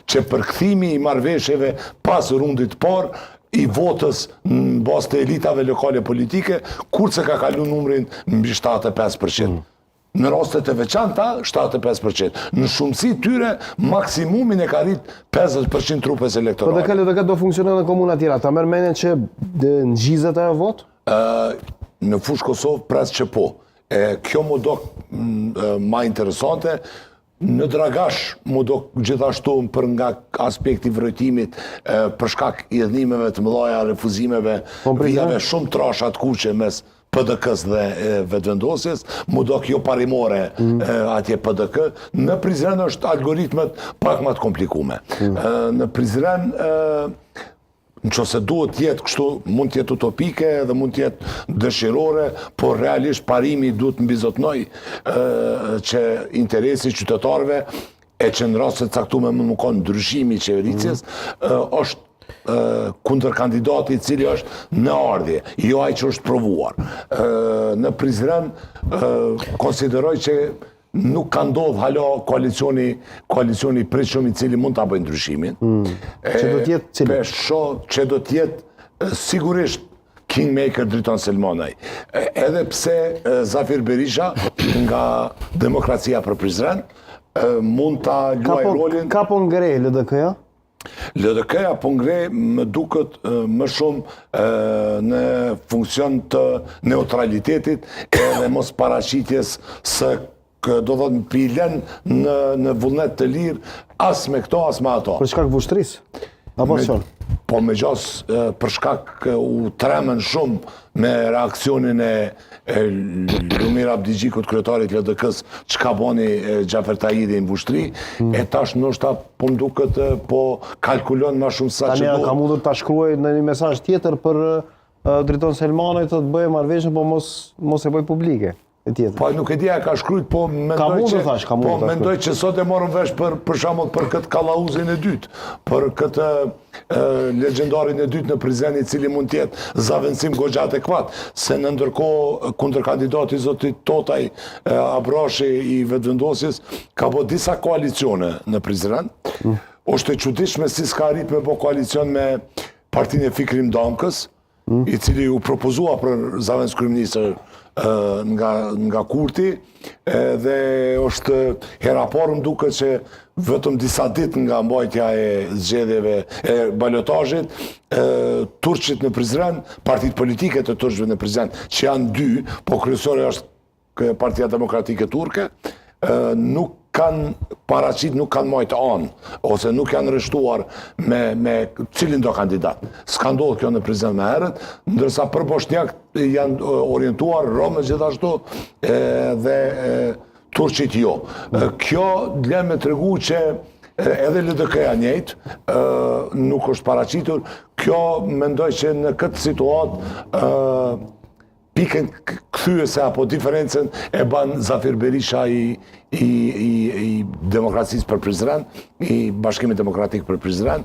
që përkthimi i marrëveshjeve pas rundit parë i votës në bazë të elitave lokale politike, kurse ka kalu numrin mbi 75%. Në rastet e veçanta, 75%. Në shumësi tyre, maksimumin e ka rrit 50% trupes elektorale. Po dhe këtë do funksionon në komuna tjera, ta merr mendjen që në gjizet ajo vot? Në fushë Kosovë pres që po. Kjo më do ma interesante. Në Dragash më do gjithashtu për nga aspekti vrojtimit për shkak i dhënimeve të mëdha, refuzimeve, vijave shumë trasha të kuqe mes PDK-s dhe vetëvendosjes, më do kjo parimore atje PDK. Në Prizren është algoritmet pak më të komplikume. Në Prizren nëse duhet jetë kështu, mund tjetë utopike dhe mund tjetë dëshirore, por realisht parimi duhet mbizotnoj që interesi qytetarëve e që në rast se caktuar më konë ndryshimi i qeverisjes është kundër kandidati i cili është në ardhje, jo ai që është provuar. Në Prizren konsideroj që nuk ka ndodhë hala koalicioni pritshëm i cili mund të bëjë ndryshimin. Që do t'jetë cili? Që do t'jetë sigurisht kingmaker Driton Selmanaj. Edhe pse Zafir Berisha nga Demokracia për Prizren mund t'a luaj rolin... Ka po ngre LDK-ja? LDK-ja po ngre më duket më shumë në funksion të neutralitetit edhe mos paraqitjes së do të në pilen në vullnet të lirë, as me këto, as me ato. Për shkak vushtrisë? Apo qënë? Po me gjasë për shkak u tremen shumë me reakcionin e Lumir Abdigjikut, kryetarit LDK-s, që ka boni Gjafer Tahiri në vushtri, e tash nështë po më duket po kalkulon ma shumë sa që do. Tani ka mundur të shkruaj në një mesazh tjetër për Driton Selmanaj të bëjë marrëveshje, po mos e bëj publike. Po nuk e dija ka shkrujt, po mendoj që sot e morën vesh për shembull për këtë kallauzin e dytë, për këtë legendarin e dytë në Prizren i cili mund të jetë zavendësim goxha adekuat, se në ndërkohë kundërkandidati zotit Totaj Abrashi i vetëvendosjes ka bërë disa koalicione në Prizren. Është e çuditshme si s'ka arrit me bë koalicion me Partinë e Fikrim Damkës, i cili u propozua për zavendës kryeministër nga Kurti, dhe është hera parë më duket që vetëm disa ditë nga mbajtja e zgjedhjeve e balotazhit, turqit në Prizren, partitë politike të turqëve në Prizren, që janë dy, po kryesore është Partia Demokratike Turke, nuk kanë paraqit, nuk kanë majtë anë, ose nuk janë rreshtuar me cilin do kandidat. S'ka ndodhur kjo në Prizren me herët, ndërsa për Boshnjak janë orientuar, Romët gjithashtu, dhe turqit jo. Kjo le me tregu që edhe LDK-ja njëjtë, nuk është paraqitur. Kjo mendoj që në këtë situatë pikën kthyese apo diferencën e ban Zafir Berisha i Demokracisë për Prizren, i Bashkimit Demokratik për Prizren,